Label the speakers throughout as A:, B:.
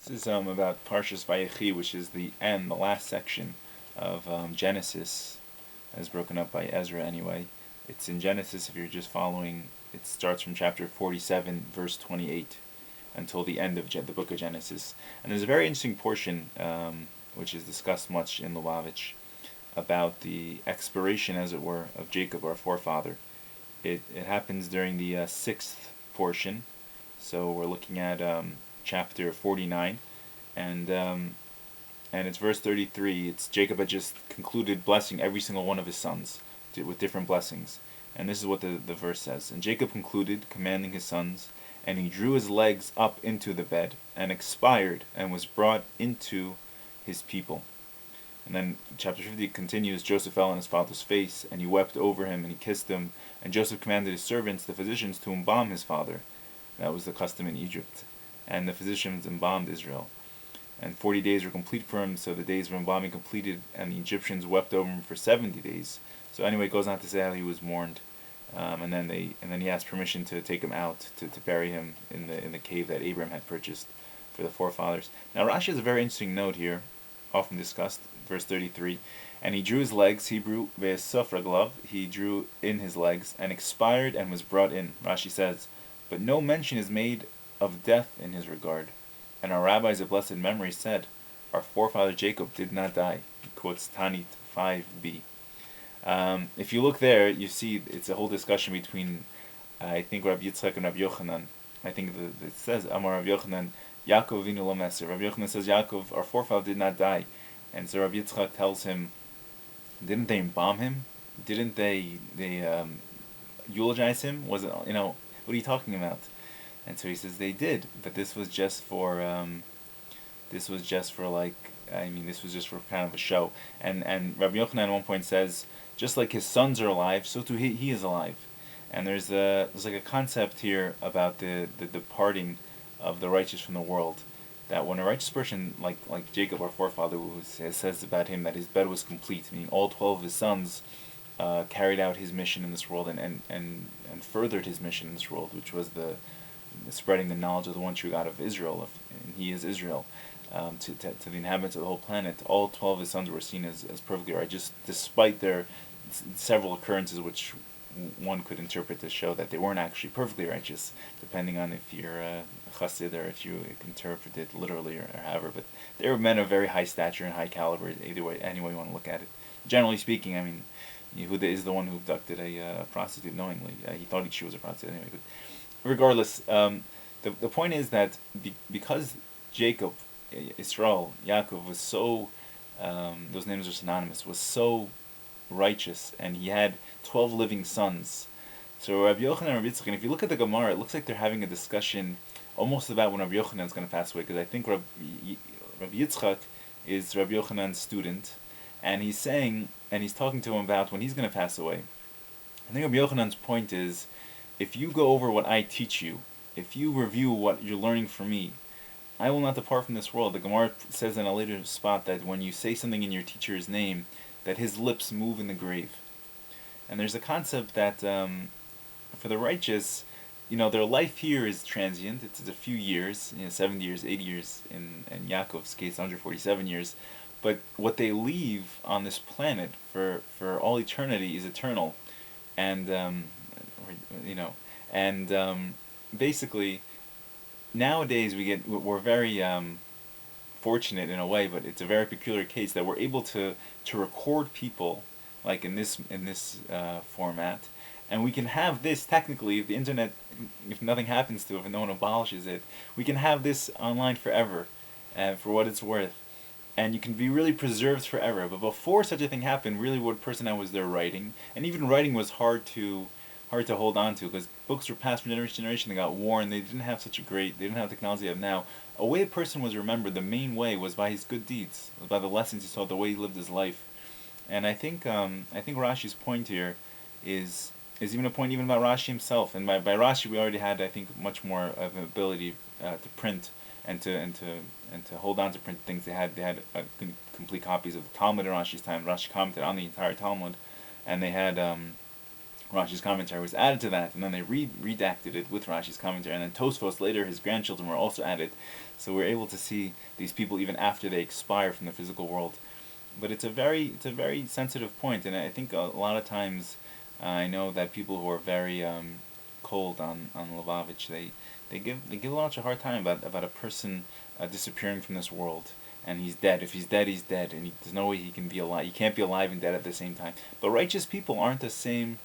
A: This is about Parshas Vayechi, which is the last section of Genesis, as broken up by Ezra anyway. It's in Genesis, if you're just following, it starts from chapter 47, verse 28, until the end of the book of Genesis. And there's a very interesting portion, which is discussed much in Lubavitch, about the expiration, as it were, of Jacob, our forefather. It happens during the sixth portion, so we're looking at chapter 49, and it's verse 33. It's Jacob had just concluded blessing every single one of his sons with different blessings, and this is what the verse says. And Jacob concluded, commanding his sons, and he drew his legs up into the bed, and expired, and was brought into his people. And then chapter 50 continues, Joseph fell on his father's face, and he wept over him, and he kissed him. And Joseph commanded his servants, the physicians, to embalm his father. That was the custom in Egypt. And the physicians embalmed Israel. And 40 days were complete for him, so the days of embalming completed, and the Egyptians wept over him for 70 days. So anyway, it goes on to say how he was mourned. And then he asked permission to take him out to bury him in the cave that Abraham had purchased for the forefathers. Now Rashi has a very interesting note here, often discussed, verse 33. And he drew his legs, Hebrew, ve'esofra, he drew in his legs, and expired and was brought in. Rashi says, but no mention is made of death in his regard. And our rabbis of blessed memory said, our forefather Jacob did not die. He quotes Tanit 5b. If you look there, you see it's a whole discussion between, I think, Rabbi Yitzchak and Rabbi Yochanan. I think it says, Amar Rabbi Yochanan, Yaakov vinu lo meser. Rabbi Yochanan says, Yaakov, our forefather, did not die. And so Rabbi Yitzchak tells him, didn't they embalm him? Didn't they eulogize him? Was it, what are you talking about? And so he says they did, but this was just for this was just for kind of a show. And Rabbi Yochanan at one point says, just like his sons are alive, so too he is alive. And there's like a concept here about the departing of the righteous from the world. That when a righteous person like Jacob, our forefather, who says about him that his bed was complete, meaning all 12 of his sons carried out his mission in this world and furthered his mission in this world, which was the spreading the knowledge of the one true God of Israel, and he is Israel, to the inhabitants of the whole planet. All 12 of his sons were seen as perfectly righteous, despite their several occurrences which one could interpret to show that they weren't actually perfectly righteous, depending on if you're a chassid or if you interpret it literally or however. But they were men of very high stature and high caliber, either way, any way you want to look at it. Generally speaking, I mean, Yehuda is the one who abducted a prostitute knowingly. He thought she was a prostitute anyway. But regardless, the point is that because Jacob, Israel, Yaakov was so, those names are synonymous, was so righteous, and he had 12 living sons. So Rabbi Yochanan and Rabbi Yitzchak, and if you look at the Gemara, it looks like they're having a discussion almost about when Rabbi Yochanan is going to pass away, because I think Rabbi Yitzchak is Rabbi Yochanan's student, and he's saying, and he's talking to him about when he's going to pass away. I think Rabbi Yochanan's point is, if you go over what I teach you, if you review what you're learning from me, I will not depart from this world. The Gemara says in a later spot that when you say something in your teacher's name, that his lips move in the grave. And there's a concept that for the righteous, their life here is transient. It's a few years, 70 years, 80 years, in Yaakov's case, 147 years. But what they leave on this planet for all eternity is eternal. And, basically, nowadays we're very fortunate in a way, but it's a very peculiar case that we're able to record people like in this format, and we can have this technically, if the internet, if nothing happens to it, if no one abolishes it, we can have this online forever, for what it's worth, and you can be really preserved forever. But before such a thing happened, really what person that was there writing, and even writing was hard to hold on to, because books were passed from generation to generation. They got worn. They didn't have they didn't have the technology they have now. A way a person was remembered, the main way, was by his good deeds, by the lessons he saw, the way he lived his life. And I think Rashi's point here is even a point even about Rashi himself. And by Rashi, we already had, I think, much more of an ability to print and to hold on to print things. They had complete copies of the Talmud in Rashi's time. Rashi commented on the entire Talmud, and they had Rashi's commentary was added to that, and then they redacted it with Rashi's commentary, and then Tosfos later, his grandchildren, were also added. So we're able to see these people even after they expire from the physical world. But it's a very sensitive point, and I think a lot of times I know that people who are very cold on Lubavitch, they give Lubavitch a hard time about a person disappearing from this world, and he's dead. If he's dead, he's dead, and there's no way he can be alive. He can't be alive and dead at the same time. But righteous people aren't the same.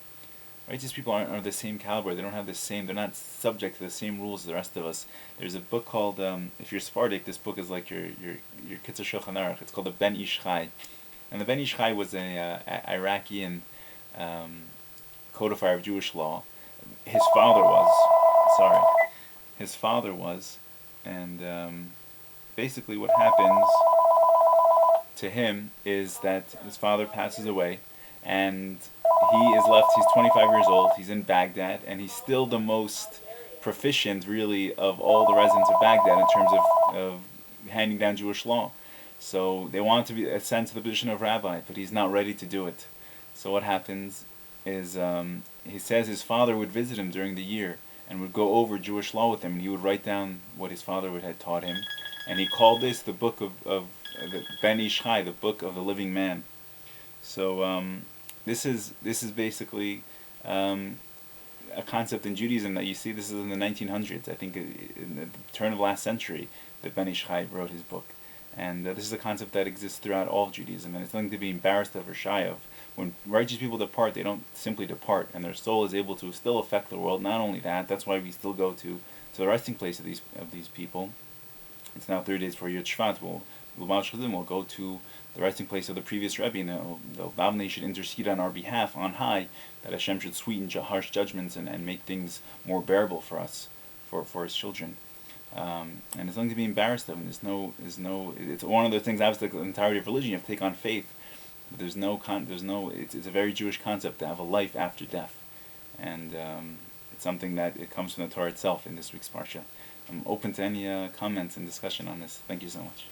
A: Righteous people aren't the same caliber. They don't have the same. They're not subject to the same rules as the rest of us. There's a book called if you're Sephardic, this book is like your Kitzur Shulchan Aruch. It's called the Ben Ish Chai, and the Ben Ish Chai was a Iraqi codifier of Jewish law. His father was, and basically what happens to him is that his father passes away, and he is left. He's 25 years old. He's in Baghdad, and he's still the most proficient, really, of all the residents of Baghdad in terms of handing down Jewish law. So they want to be ascend to the position of rabbi, but he's not ready to do it. So what happens is he says his father would visit him during the year and would go over Jewish law with him, and he would write down what his father had taught him, and he called this the book of the Ben Ish Chai, the book of the living man. So this is basically a concept in Judaism that you see. This is in the 1900s, I think, in the turn of last century, that Ben Ish Chai wrote his book. And this is a concept that exists throughout all of Judaism, and it's nothing to be embarrassed of or shy of. When righteous people depart, they don't simply depart, and their soul is able to still affect the world. Not only that, that's why we still go to the resting place of these people. It's now 30 days before Yud Shvat. We'll go to the resting place of the previous Rebbe, and the Bavnei should intercede on our behalf on high, that Hashem should sweeten harsh judgments and make things more bearable for us, for His children. And it's nothing to be embarrassed of. And there's no. It's one of the things. Obviously, the entirety of religion, you have to take on faith. But there's no. It's a very Jewish concept to have a life after death, and it's something that it comes from the Torah itself in this week's parsha. I'm open to any comments and discussion on this. Thank you so much.